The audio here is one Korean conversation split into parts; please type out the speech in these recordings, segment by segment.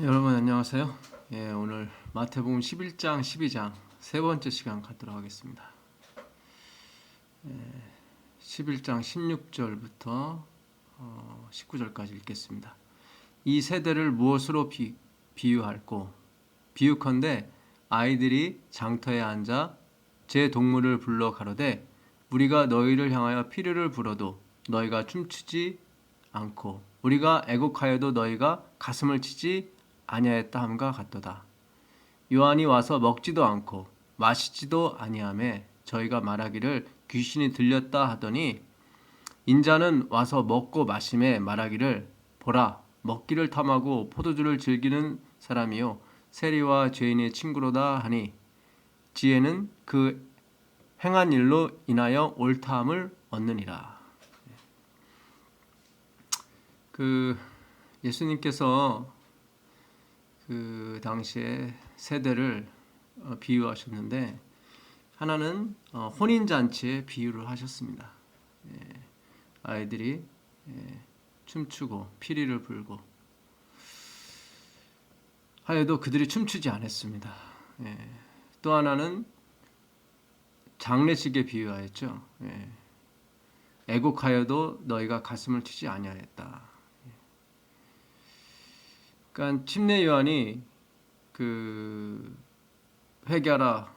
여러분 안녕하세요. 오늘 마태복음 11장, 12장 세 번째 시간 갖도록 하겠습니다. 11장 16절부터 19절까지 읽겠습니다. 이 세대를 무엇으로 비유할꼬? 비유컨대 아이들이 장터에 앉아 제 동물을 불러 가로되 우리가 너희를 향하여 피리를 불어도 너희가 춤추지 않고 우리가 애곡하여도 너희가 가슴을 치지 아니하였다 함과 같도다. 요한이 와서 먹지도 않고 마시지도 아니하매 저희가 말하기를 귀신이 들렸다 하더니 인자는 와서 먹고 마심에 말하기를 보라 먹기를 탐하고 포도주를 즐기는 사람이요 세리와 죄인의 친구로다 하니 지혜는 그 행한 일로 인하여 옳다함을 얻느니라. 예수님께서 그 당시에 세대를 비유하셨는데 하나는 혼인잔치에 비유를 하셨습니다. 아이들이 춤추고 피리를 불고 하여도 그들이 춤추지 않았습니다. 또 하나는 장례식에 비유하였죠. 애곡하여도 너희가 가슴을 치지 아니하였다. 그러니까 침례 요한이 회개하라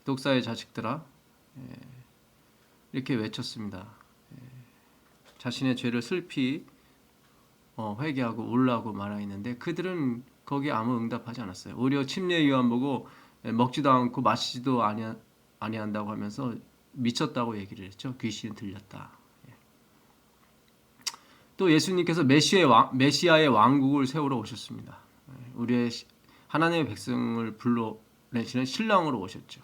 독사의 자식들아 이렇게 외쳤습니다. 자신의 죄를 슬피 회개하고 울라고 말하였는데 그들은 거기에 아무 응답하지 않았어요. 오히려 침례 요한 보고 먹지도 않고 마시지도 아니한다고 하면서 미쳤다고 얘기를 했죠. 귀신이 들렸다. 또 예수님께서 메시아의 왕국을 세우러 오셨습니다. 우리의 하나님의 백성을 불러내시는 신랑으로 오셨죠.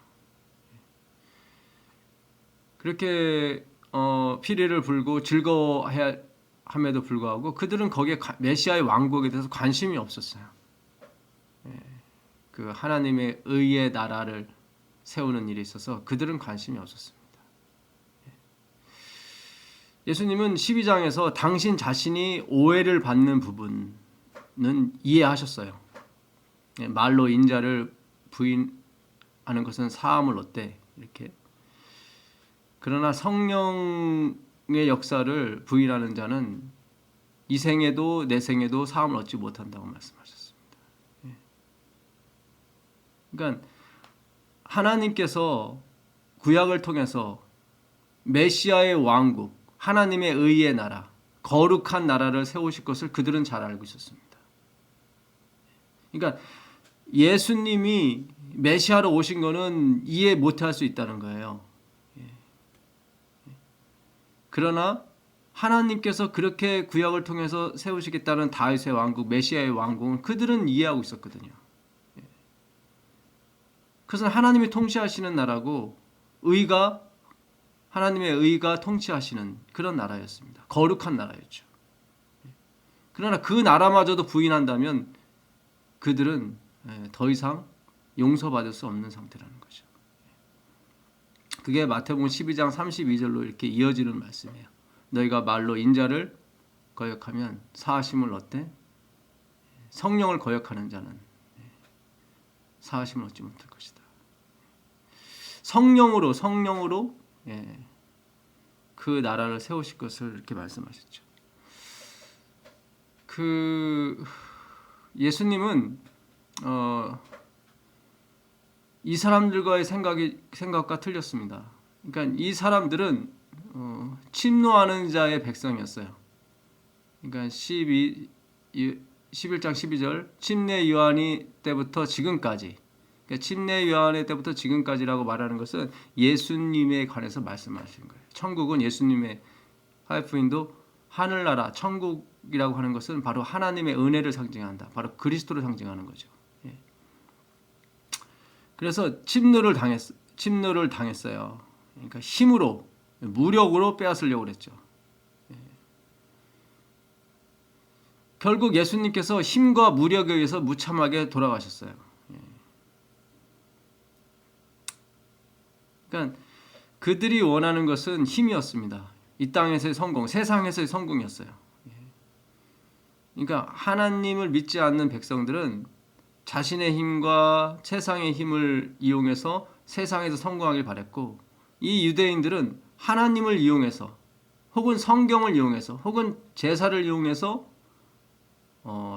그렇게 피리를 불고 즐거워함에도 불구하고 그들은 거기에 메시아의 왕국에 대해서 관심이 없었어요. 그 하나님의 의의 나라를 세우는 일에 있어서 그들은 관심이 없었습니다. 예수님은 12장에서 당신 자신이 오해를 받는 부분은 이해하셨어요. 말로 인자를 부인하는 것은 사함을 얻되 이렇게. 그러나 성령의 역사를 부인하는 자는 이 생에도 내 생에도 사함을 얻지 못한다고 말씀하셨습니다. 그러니까 하나님께서 구약을 통해서 메시아의 왕국 하나님의 의의 나라, 거룩한 나라를 세우실 것을 그들은 잘 알고 있었습니다. 그러니까 예수님이 메시아로 오신 것은 이해 못할 수 있다는 거예요. 그러나 하나님께서 그렇게 구약을 통해서 세우시겠다는 다윗의 왕국, 메시아의 왕국은 그들은 이해하고 있었거든요. 그것은 하나님이 통치하시는 나라고 하나님의 의가 통치하시는 그런 나라였습니다. 거룩한 나라였죠. 그러나 그 나라마저도 부인한다면 그들은 더 이상 용서받을 수 없는 상태라는 거죠. 그게 마태복음 12장 32절로 이렇게 이어지는 말씀이에요. 너희가 말로 인자를 거역하면 사하심을 얻되 성령을 거역하는 자는 사하심을 얻지 못할 것이다. 성령으로 그 나라를 세우실 것을 이렇게 말씀하셨죠. 예수님은 이 사람들과의 생각과 틀렸습니다. 그러니까 이 사람들은 침노하는 자의 백성이었어요. 그러니까 11장 12절 침례 요한이 때부터 지금까지 그러니까 침례 요한의 때부터 지금까지라고 말하는 것은 예수님에 관해서 말씀하시는 거예요. 천국은 예수님의 하이프인도 하늘나라 천국이라고 하는 것은 바로 하나님의 은혜를 상징한다. 바로 그리스도를 상징하는 거죠. 그래서 침노를 당했어요. 그러니까 힘으로 무력으로 빼앗으려고 그랬죠. 결국 예수님께서 힘과 무력에 의해서 무참하게 돌아가셨어요. 그러니까 그들이 원하는 것은 힘이었습니다. 이 땅에서의 성공, 세상에서의 성공이었어요. 그러니까 하나님을 믿지 않는 백성들은 자신의 힘과 세상의 힘을 이용해서 세상에서 성공하길 바랬고, 이 유대인들은 하나님을 이용해서 혹은 성경을 이용해서 혹은 제사를 이용해서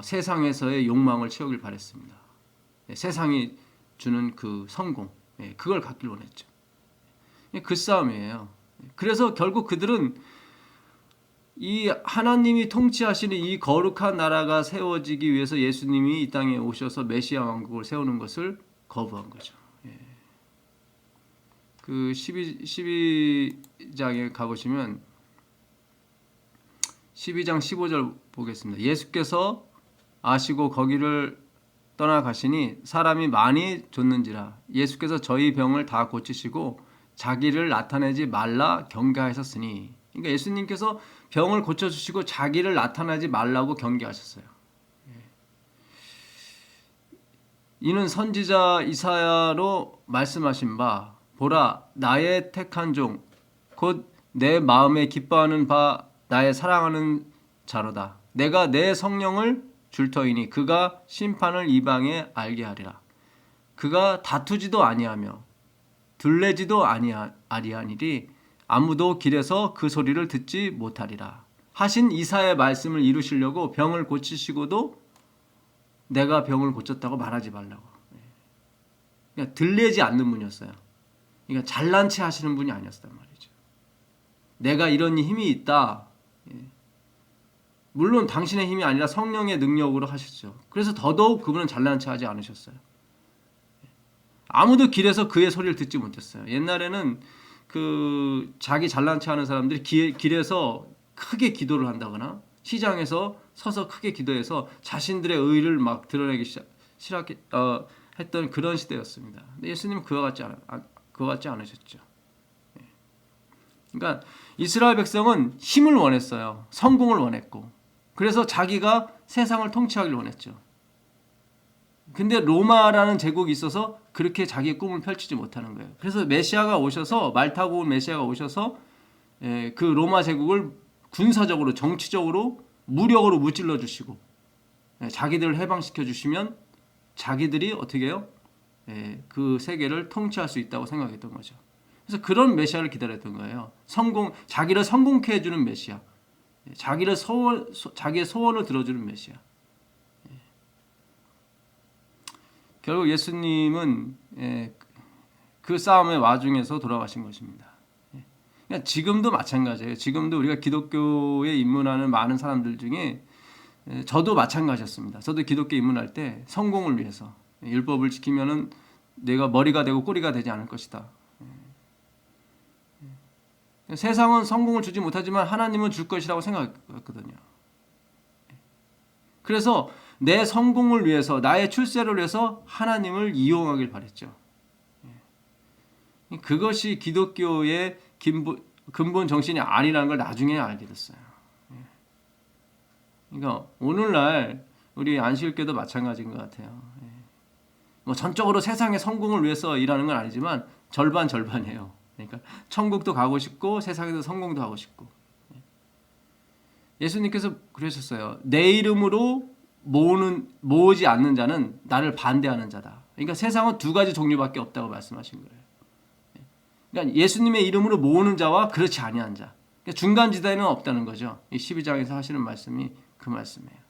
세상에서의 욕망을 채우길 바랬습니다. 세상이 주는 그 성공, 그걸 갖길 원했죠. 그 싸움이에요. 그래서 결국 그들은 이 하나님이 통치하시는 이 거룩한 나라가 세워지기 위해서 예수님이 이 땅에 오셔서 메시아 왕국을 세우는 것을 거부한 거죠. 그 12장에 가보시면 12장 15절 보겠습니다. 예수께서 아시고 거기를 떠나가시니 사람이 많이 줬는지라. 예수께서 저희 병을 다 고치시고 자기를 나타내지 말라 경계하셨으니. 그러니까 예수님께서 병을 고쳐주시고 자기를 나타나지 말라고 경계하셨어요. 이는 선지자 이사야로 말씀하신 바 보라 나의 택한 종 곧 내 마음에 기뻐하는 바 나의 사랑하는 자로다. 내가 내 성령을 줄 터이니 그가 심판을 이방에 알게 하리라. 그가 다투지도 아니하며 들레지도 아니하니리 아무도 길에서 그 소리를 듣지 못하리라. 하신 이사야의 말씀을 이루시려고 병을 고치시고도 내가 병을 고쳤다고 말하지 말라고. 그러니까 들레지 않는 분이었어요. 그러니까 잘난 체 하시는 분이 아니었단 말이죠. 내가 이런 힘이 있다. 물론 당신의 힘이 아니라 성령의 능력으로 하셨죠. 그래서 더더욱 그분은 잘난 체 하지 않으셨어요. 아무도 길에서 그의 소리를 듣지 못했어요. 옛날에는 그 자기 잘난 체 하는 사람들이 길에서 크게 기도를 한다거나 시장에서 서서 크게 기도해서 자신들의 의를 막 드러내기 했던 그런 시대였습니다. 근데 예수님은 그와 같지 않으셨죠. 그러니까 이스라엘 백성은 힘을 원했어요. 성공을 원했고. 그래서 자기가 세상을 통치하기를 원했죠. 근데 로마라는 제국이 있어서 그렇게 자기의 꿈을 펼치지 못하는 거예요. 그래서 메시아가 오셔서 말 타고 온 메시아가 오셔서 그 로마 제국을 군사적으로 정치적으로 무력으로 무찔러 주시고 자기들을 해방시켜 주시면 자기들이 어떻게 해요? 그 세계를 통치할 수 있다고 생각했던 거죠. 그래서 그런 메시아를 기다렸던 거예요. 자기를 성공케 해주는 메시아, 자기의 소원을 들어주는 메시아. 결국 예수님은 그 싸움의 와중에서 돌아가신 것입니다. 그러니까 지금도 마찬가지예요. 지금도 우리가 기독교에 입문하는 많은 사람들 중에 저도 마찬가지였습니다. 저도 기독교에 입문할 때 성공을 위해서 율법을 지키면은 내가 머리가 되고 꼬리가 되지 않을 것이다. 세상은 성공을 주지 못하지만 하나님은 줄 것이라고 생각했거든요. 그래서 내 성공을 위해서 나의 출세를 위해서 하나님을 이용하길 바랬죠. 그것이 기독교의 근본 정신이 아니라는 걸 나중에 알게 됐어요. 그러니까 오늘날 우리 안식일교도 마찬가지인 것 같아요. 뭐 전적으로 세상의 성공을 위해서 일하는 건 아니지만 절반이에요. 그러니까 천국도 가고 싶고 세상에서 성공도 하고 싶고. 예수님께서 그러셨어요. 내 이름으로 모으지 않는 자는 나를 반대하는 자다. 그러니까 세상은 두 가지 종류밖에 없다고 말씀하신 거예요. 그러니까 예수님의 이름으로 모으는 자와 그렇지 아니한 자. 그러니까 중간 지대는 없다는 거죠. 이 12장에서 하시는 말씀이 그 말씀이에요.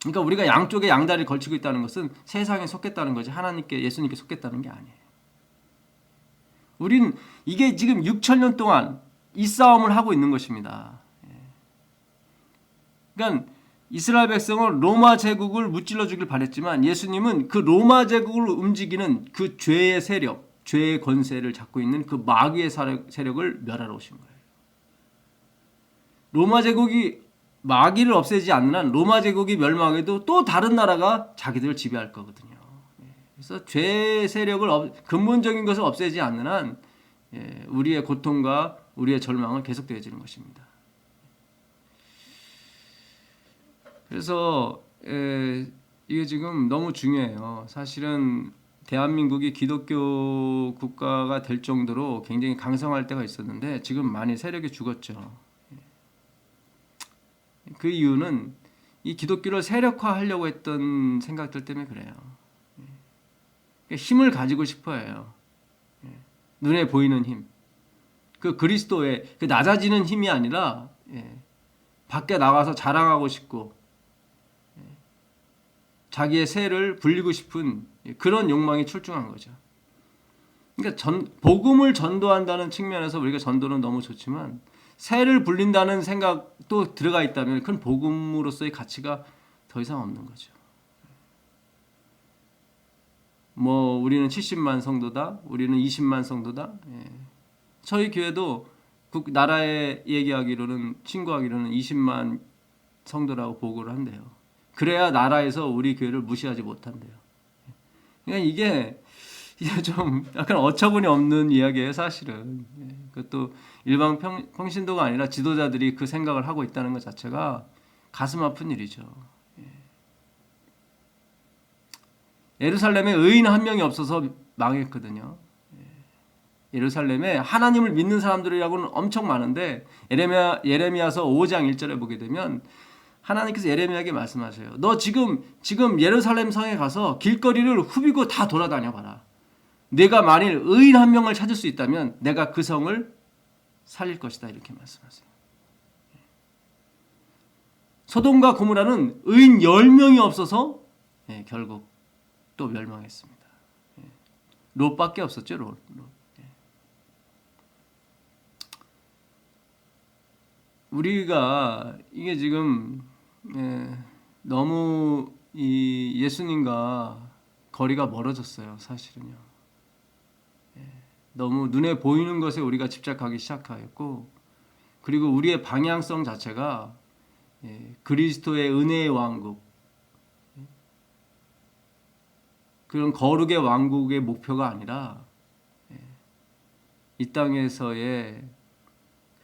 그러니까 우리가 양쪽에 양다리를 걸치고 있다는 것은 세상에 속겠다는 거지 하나님께 예수님께 속겠다는 게 아니에요. 우리는 이게 지금 6,000년 동안 이 싸움을 하고 있는 것입니다. 그러니까 이스라엘 백성은 로마 제국을 무찔러 주길 바랬지만 예수님은 그 로마 제국을 움직이는 그 죄의 세력, 죄의 권세를 잡고 있는 그 마귀의 세력을 멸하러 오신 거예요. 로마 제국이 마귀를 없애지 않는 한 로마 제국이 멸망해도 또 다른 나라가 자기들을 지배할 거거든요. 그래서 죄의 세력을 근본적인 것을 없애지 않는 한 우리의 고통과 우리의 절망은 계속되어지는 것입니다. 그래서 이게 지금 너무 중요해요. 사실은 대한민국이 기독교 국가가 될 정도로 굉장히 강성할 때가 있었는데 지금 많이 세력이 죽었죠. 그 이유는 이 기독교를 세력화하려고 했던 생각들 때문에 그래요. 힘을 가지고 싶어해요. 눈에 보이는 힘. 그 그리스도의 그 낮아지는 힘이 아니라 밖에 나가서 자랑하고 싶고 자기의 세를 불리고 싶은 그런 욕망이 출중한 거죠. 그러니까 복음을 전도한다는 측면에서 우리가 전도는 너무 좋지만 세를 불린다는 생각도 들어가 있다면 그건 복음으로서의 가치가 더 이상 없는 거죠. 뭐 우리는 70만 성도다, 우리는 20만 성도다. 저희 교회도 나라에 얘기하기로는 친구하기로는 20만 성도라고 보고를 한대요. 그래야 나라에서 우리 교회를 무시하지 못한대요. 그러니까 이게 좀 약간 어처구니 없는 이야기예요, 사실은. 그것도 일반 평신도가 아니라 지도자들이 그 생각을 하고 있다는 것 자체가 가슴 아픈 일이죠. 예루살렘에 의인 한 명이 없어서 망했거든요. 예루살렘에 하나님을 믿는 사람들이라고는 엄청 많은데 예레미야서 5장 1절에 보게 되면 하나님께서 예레미야에게 말씀하세요. 너 지금 예루살렘 성에 가서 길거리를 후비고 다 돌아다녀 봐라. 내가 만일 의인 한 명을 찾을 수 있다면 내가 그 성을 살릴 것이다. 이렇게 말씀하세요. 소돔과 고모라는 의인 10명이 없어서 결국 또 멸망했습니다. 롯밖에 없었죠. 롯. 우리가 이게 지금 너무 이 예수님과 거리가 멀어졌어요. 사실은요. 너무 눈에 보이는 것에 우리가 집착하기 시작하였고, 그리고 우리의 방향성 자체가 그리스도의 은혜의 왕국, 그런 거룩의 왕국의 목표가 아니라 이 땅에서의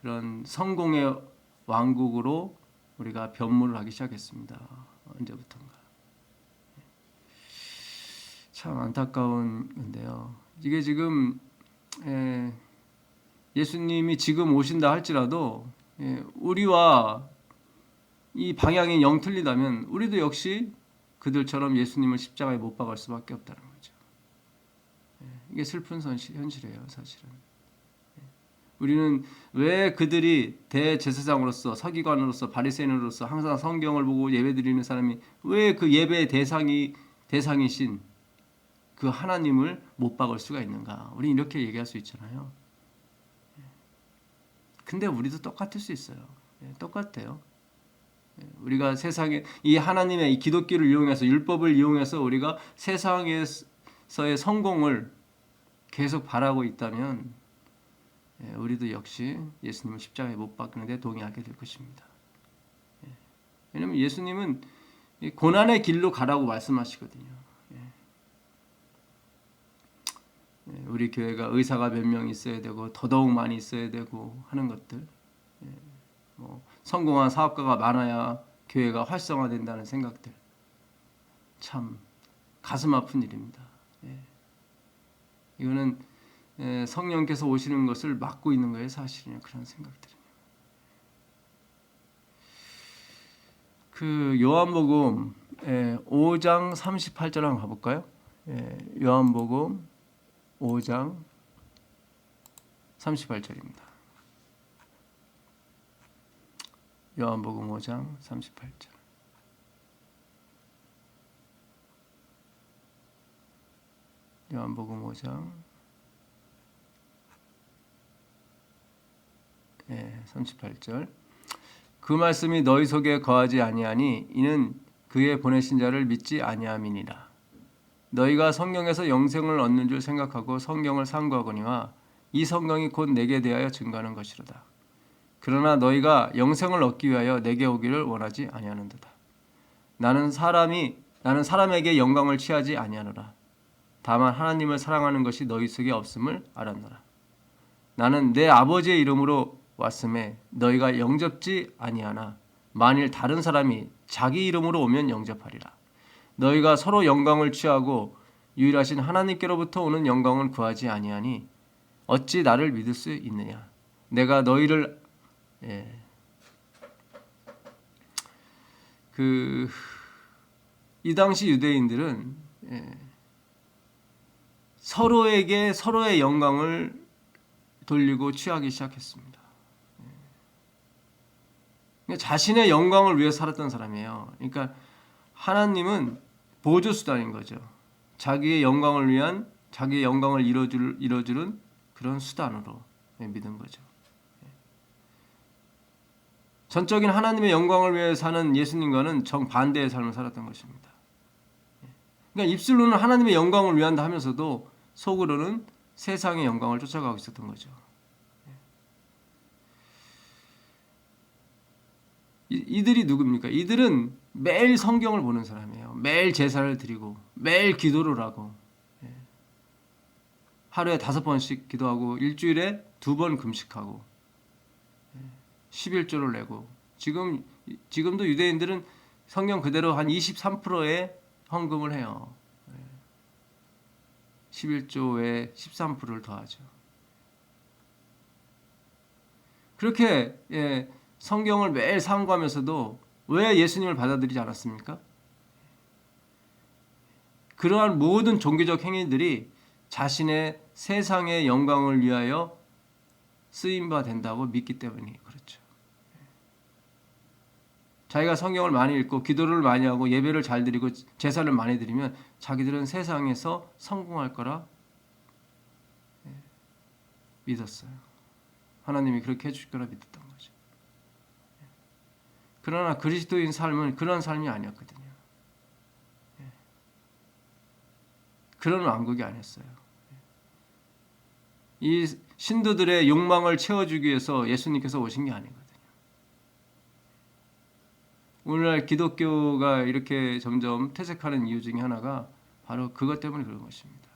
그런 성공의 왕국으로 우리가 변모를 하기 시작했습니다. 언제부턴가. 참 안타까운 건데요. 이게 지금 예수님이 지금 오신다 할지라도 우리와 이 방향이 영 틀리다면 우리도 역시 그들처럼 예수님을 십자가에 못 박을 수밖에 없다는 거죠. 이게 슬픈 현실이에요, 사실은. 우리는 왜 그들이 대제사장으로서 서기관으로서 바리새인으로서 항상 성경을 보고 예배드리는 사람이 왜 그 예배의 대상이신 그 하나님을 못 박을 수가 있는가? 우리 이렇게 얘기할 수 있잖아요. 근데 우리도 똑같을 수 있어요. 똑같아요. 우리가 세상에 이 하나님의 이 기독교를 이용해서 율법을 이용해서 우리가 세상에서의 성공을 계속 바라고 있다면 우리도 역시 예수님을 십자가에 못 박는데 동의하게 될 것입니다. 왜냐하면 예수님은 고난의 길로 가라고 말씀하시거든요. 우리 교회가 의사가 몇 명 있어야 되고 더더욱 많이 있어야 되고 하는 것들, 뭐 성공한 사업가가 많아야 교회가 활성화된다는 생각들, 참 가슴 아픈 일입니다. 이거는 성령께서 오시는 것을 막고 있는 거예요, 사실은. 그런 생각들은요. 그 요한복음 5장 38절 한번 가볼까요? 요한복음 5장 38절입니다. 요한복음 5장 38절. 요한복음 5장 38절. 그 말씀이 너희 속에 거하지 아니하니 이는 그의 보내신 자를 믿지 아니함이니라. 너희가 성경에서 영생을 얻는 줄 생각하고 성경을 상고하거니와 이 성경이 곧 내게 대하여 증거하는 것이로다. 그러나 너희가 영생을 얻기 위하여 내게 오기를 원하지 아니하는도다. 나는 사람에게 영광을 취하지 아니하노라. 다만 하나님을 사랑하는 것이 너희 속에 없음을 알았노라. 나는 내 아버지의 이름으로 왔음에 너희가 영접지 아니하나 만일 다른 사람이 자기 이름으로 오면 영접하리라. 너희가 서로 영광을 취하고 유일하신 하나님께로부터 오는 영광을 구하지 아니하니 어찌 나를 믿을 수 있느냐. 내가 너희를 이 당시 유대인들은 서로에게 서로의 영광을 돌리고 취하기 시작했습니다. 자신의 영광을 위해 살았던 사람이에요. 그러니까 하나님은 보조 수단인 거죠. 자기의 영광을 위한, 자기의 영광을 이뤄주는 그런 수단으로 믿은 거죠. 전적인 하나님의 영광을 위해 사는 예수님과는 정반대의 삶을 살았던 것입니다. 그러니까 입술로는 하나님의 영광을 위한다 하면서도 속으로는 세상의 영광을 쫓아가고 있었던 거죠. 이들이 누굽니까? 이들은 매일 성경을 보는 사람이에요. 매일 제사를 드리고 매일 기도를 하고 하루에 5번씩 기도하고 일주일에 2번 금식하고 11조를 내고 지금도 유대인들은 성경 그대로 한 23%의 헌금을 해요. 11조에 13%를 더하죠. 그렇게 성경을 매일 상고하면서도 왜 예수님을 받아들이지 않았습니까? 그러한 모든 종교적 행위들이 자신의 세상의 영광을 위하여 쓰임바 된다고 믿기 때문이 그렇죠. 자기가 성경을 많이 읽고 기도를 많이 하고 예배를 잘 드리고 제사를 많이 드리면 자기들은 세상에서 성공할 거라 믿었어요. 하나님이 그렇게 해줄 거라 믿었던 거죠. 그러나 그리스도인 삶은 그런 삶이 아니었거든요. 그런 왕국이 아니었어요. 이 신도들의 욕망을 채워주기 위해서 예수님께서 오신 게 아니거든요. 오늘날 기독교가 이렇게 점점 퇴색하는 이유 중에 하나가 바로 그것 때문에 그런 것입니다.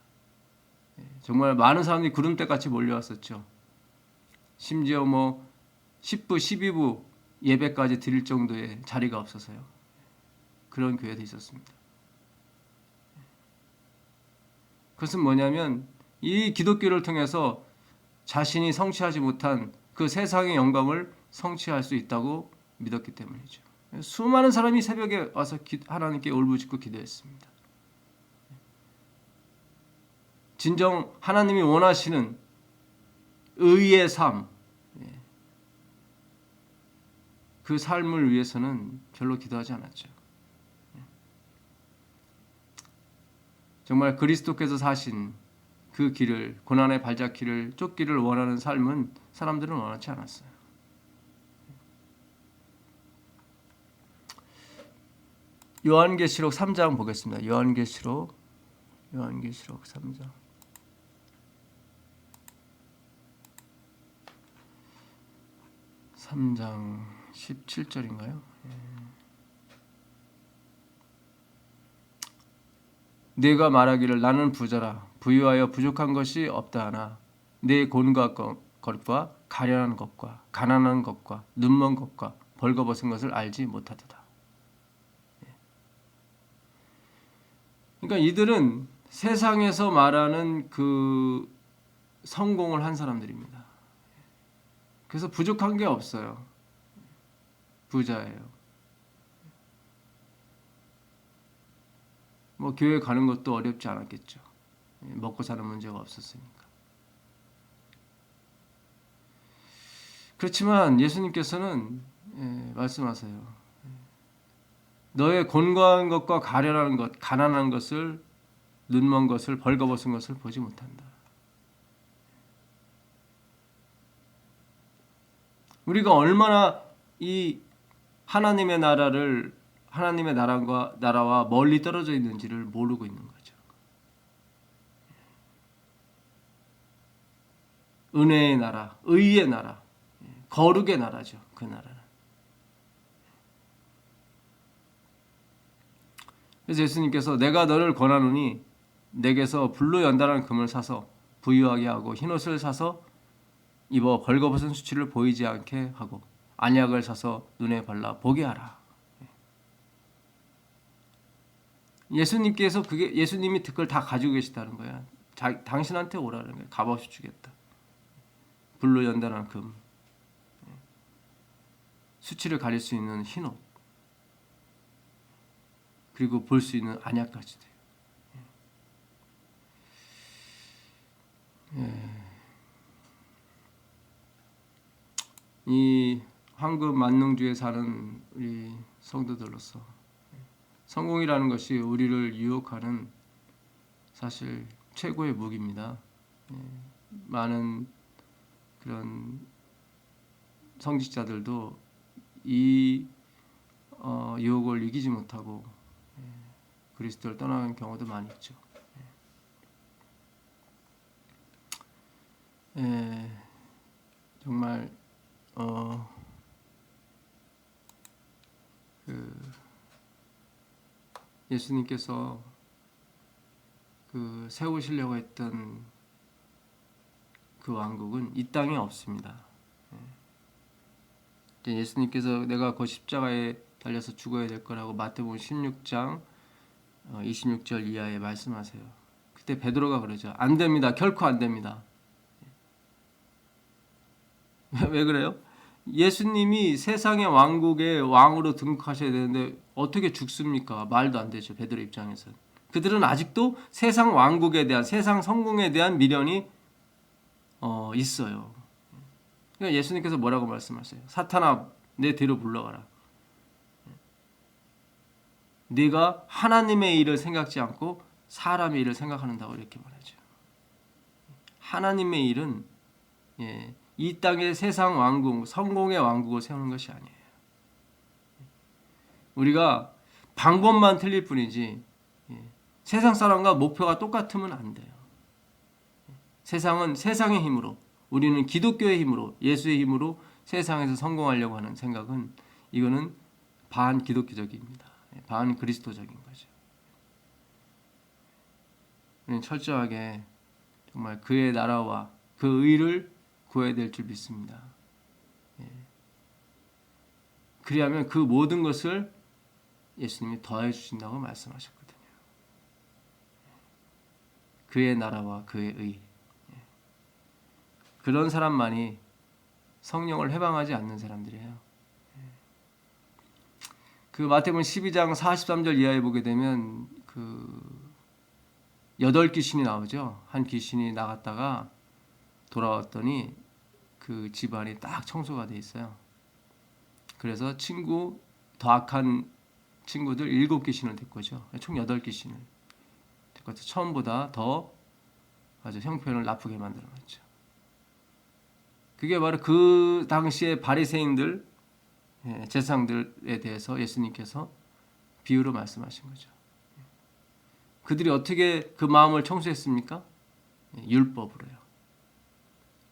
정말 많은 사람들이 구름대같이 몰려왔었죠. 심지어 10부, 12부 예배까지 드릴 정도의 자리가 없어서요. 그런 교회도 있었습니다. 그것은 뭐냐면 이 기독교를 통해서 자신이 성취하지 못한 그 세상의 영광을 성취할 수 있다고 믿었기 때문이죠. 수많은 사람이 새벽에 와서 하나님께 울부짖고 기도했습니다. 진정 하나님이 원하시는 의의 삶, 그 삶을 위해서는 별로 기도하지 않았죠. 정말 그리스도께서 사신 그 길을, 고난의 발자취를 쫓기를 원하는 삶은 사람들은 원하지 않았어요. 요한계시록 3장 보겠습니다. 요한계시록 3장. (3장) 17절인가요? 네가 말하기를 나는 부자라 부유하여 부족한 것이 없다 하나 네 곤과 것과 가련한 것과 가난한 것과 눈먼 것과 벌거벗은 것을 알지 못하도다. 그러니까 이들은 세상에서 말하는 그 성공을 한 사람들입니다. 그래서 부족한 게 없어요. 부자예요. 교회 가는 것도 어렵지 않았겠죠. 먹고 사는 문제가 없었으니까. 그렇지만 예수님께서는 말씀하세요. 너의 곤고한 것과 가련한 것, 가난한 것을, 눈먼 것을, 벌거벗은 것을 보지 못한다. 우리가 얼마나 이 하나님의 나라와 멀리 떨어져 있는지를 모르고 있는 거죠. 은혜의 나라, 의의 나라, 거룩의 나라죠. 그 나라는. 그래서 예수님께서 내가 너를 권하노니 내게서 불로 연단한 금을 사서 부유하게 하고 흰옷을 사서 입어 벌거벗은 수치를 보이지 않게 하고 안약을 사서 눈에 발라 보게 하라. 예수님이 그걸 다 가지고 계시다는 거야. 당신한테 오라는 거야. 값없이 주겠다. 불로 연단한 금, 수치를 가릴 수 있는 흰옷. 그리고 볼 수 있는 안약까지도. 이 황금 만능주에 사는 우리 성도들로서 성공이라는 것이 우리를 유혹하는 사실 최고의 무기입니다. 많은 그런 성직자들도 이 유혹을 이기지 못하고 그리스도를 떠나는 경우도 많이 있죠. 정말 예수님께서 세우시려고 했던 그 왕국은 이 땅에 없습니다. 예수님께서 내가 그 십자가에 달려서 죽어야 될 거라고 마태복음 16장 26절 이하에 말씀하세요. 그때 베드로가 그러죠. 안 됩니다. 결코 안 됩니다. 왜 그래요? 예수님이 세상의 왕국의 왕으로 등극하셔야 되는데 어떻게 죽습니까? 말도 안 되죠. 베드로 입장에서는. 그들은 아직도 세상 왕국에 대한, 세상 성공에 대한 미련이 있어요. 그러니까 예수님께서 뭐라고 말씀하세요? 사탄아, 내 뒤로 물러가라. 네가 하나님의 일을 생각지 않고 사람의 일을 생각한다고 이렇게 말하죠. 하나님의 일은 이 땅의 세상 왕국, 성공의 왕국을 세우는 것이 아니에요. 우리가 방법만 틀릴 뿐이지 세상 사람과 목표가 똑같으면 안 돼요. 세상은 세상의 힘으로, 우리는 기독교의 힘으로, 예수의 힘으로 세상에서 성공하려고 하는 생각은 이거는 반기독교적입니다. 반그리스도적인 거죠. 우리는 철저하게 정말 그의 나라와 그 의를 구해야 될 줄 믿습니다. 그리하면 그 모든 것을 예수님이 더해 주신다고 말씀하셨거든요. 그의 나라와 그의 의. 그런 사람만이 성령을 해방하지 않는 사람들이에요. 그 마태복음 12장 43절 이하에 보게 되면 그 8귀신이 나오죠. 한 귀신이 나갔다가 돌아왔더니 그 집안이 딱 청소가 돼 있어요. 그래서 더 악한 친구들 7귀신을 데리고 오죠. 총 8귀신을 데리고 와서 처음보다 더 아주 형편을 나쁘게 만들어놨죠. 그게 바로 그 당시의 바리새인들, 제사장들에 대해서 예수님께서 비유로 말씀하신 거죠. 그들이 어떻게 그 마음을 청소했습니까? 율법으로요.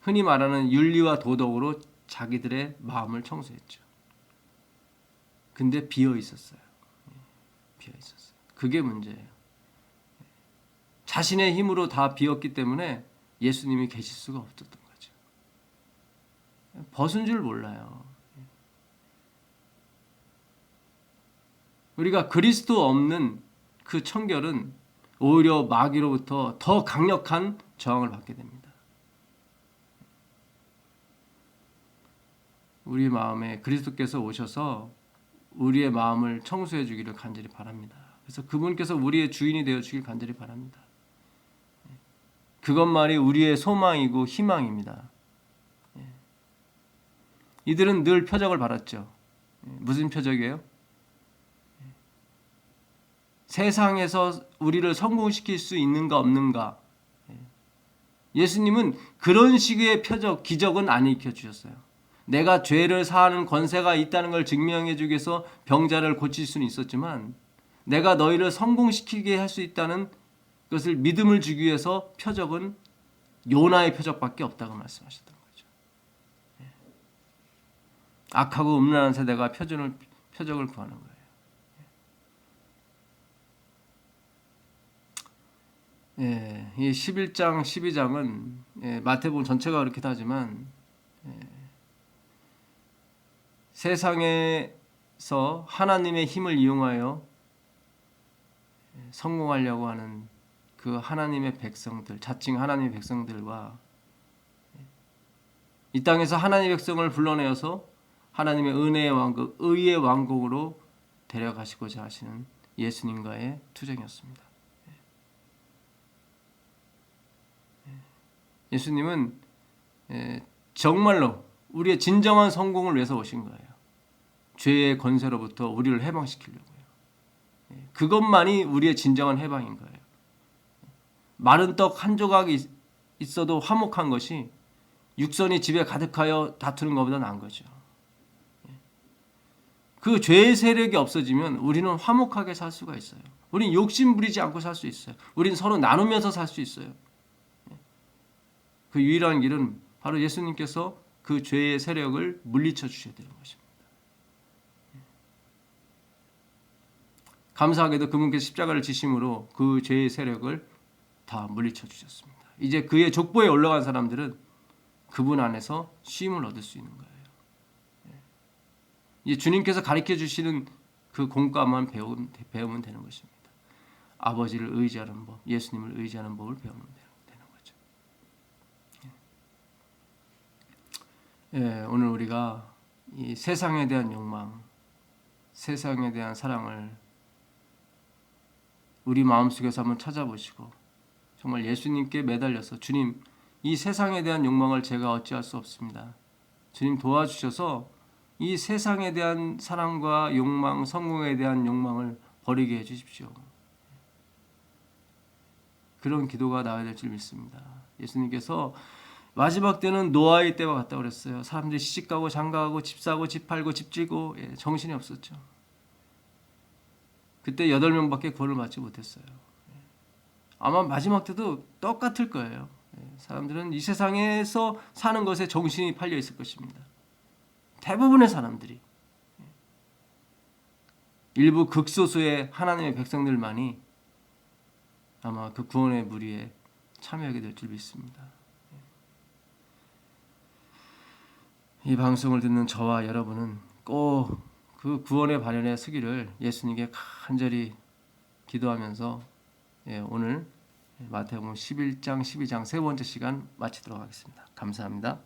흔히 말하는 윤리와 도덕으로 자기들의 마음을 청소했죠. 근데 비어 있었어요. 비어 있었어요. 그게 문제예요. 자신의 힘으로 다 비었기 때문에 예수님이 계실 수가 없었던 거죠. 벗은 줄 몰라요. 우리가 그리스도 없는 그 청결은 오히려 마귀로부터 더 강력한 저항을 받게 됩니다. 우리 마음에 그리스도께서 오셔서 우리의 마음을 청소해 주기를 간절히 바랍니다. 그래서 그분께서 우리의 주인이 되어 주길 간절히 바랍니다. 그것만이 우리의 소망이고 희망입니다. 이들은 늘 표적을 바랐죠. 무슨 표적이에요? 세상에서 우리를 성공시킬 수 있는가 없는가. 예수님은 그런 식의 표적, 기적은 안 일으켜주셨어요. 내가 죄를 사하는 권세가 있다는 걸 증명해 주기 위해서 병자를 고칠 수는 있었지만 내가 너희를 성공시키게 할 수 있다는 것을 믿음을 주기 위해서 표적은 요나의 표적밖에 없다고 말씀하셨던 거죠. 악하고 음란한 세대가 표적을 구하는 거예요. 이 11장, 12장은 마태복음 전체가 그렇기도 하지만 세상에서 하나님의 힘을 이용하여 성공하려고 하는 그 하나님의 백성들, 자칭 하나님의 백성들과 이 땅에서 하나님의 백성을 불러내어서 하나님의 은혜의 왕국, 의의 왕국으로 데려가시고자 하시는 예수님과의 투쟁이었습니다. 예수님은 정말로 우리의 진정한 성공을 위해서 오신 거예요. 죄의 권세로부터 우리를 해방시키려고요. 그것만이 우리의 진정한 해방인 거예요. 마른 떡 한 조각이 있어도 화목한 것이 육선이 집에 가득하여 다투는 것보다 나은 거죠. 그 죄의 세력이 없어지면 우리는 화목하게 살 수가 있어요. 우리는 욕심 부리지 않고 살 수 있어요. 우리는 서로 나누면서 살 수 있어요. 그 유일한 길은 바로 예수님께서 그 죄의 세력을 물리쳐 주셔야 되는 것입니다. 감사하게도 그분께서 십자가를 지심으로 그 죄의 세력을 다 물리쳐 주셨습니다. 이제 그의 족보에 올라간 사람들은 그분 안에서 쉼을 얻을 수 있는 거예요. 이제 주님께서 가르쳐 주시는 그 공과만 배우면 되는 것입니다. 아버지를 의지하는 법, 예수님을 의지하는 법을 배우면 되는 거죠. 오늘 우리가 이 세상에 대한 욕망, 세상에 대한 사랑을 우리 마음속에서 한번 찾아보시고 정말 예수님께 매달려서 주님, 이 세상에 대한 욕망을 제가 어찌할 수 없습니다. 주님 도와주셔서 이 세상에 대한 사랑과 욕망, 성공에 대한 욕망을 버리게 해주십시오. 그런 기도가 나와야 될 줄 믿습니다. 예수님께서 마지막 때는 노아의 때와 같다고 그랬어요. 사람들이 시집가고 장가가고 집 사고 집 팔고 집 지고 정신이 없었죠. 그때 8명밖에 구원을 받지 못했어요. 아마 마지막 때도 똑같을 거예요. 사람들은 이 세상에서 사는 것에 정신이 팔려 있을 것입니다. 대부분의 사람들이. 일부 극소수의 하나님의 백성들만이 아마 그 구원의 무리에 참여하게 될 줄 믿습니다. 이 방송을 듣는 저와 여러분은 꼭 그 구원의 발현에 서기를 예수님께 간절히 기도하면서 오늘 마태복음 11장, 12장 세 번째 시간 마치도록 하겠습니다. 감사합니다.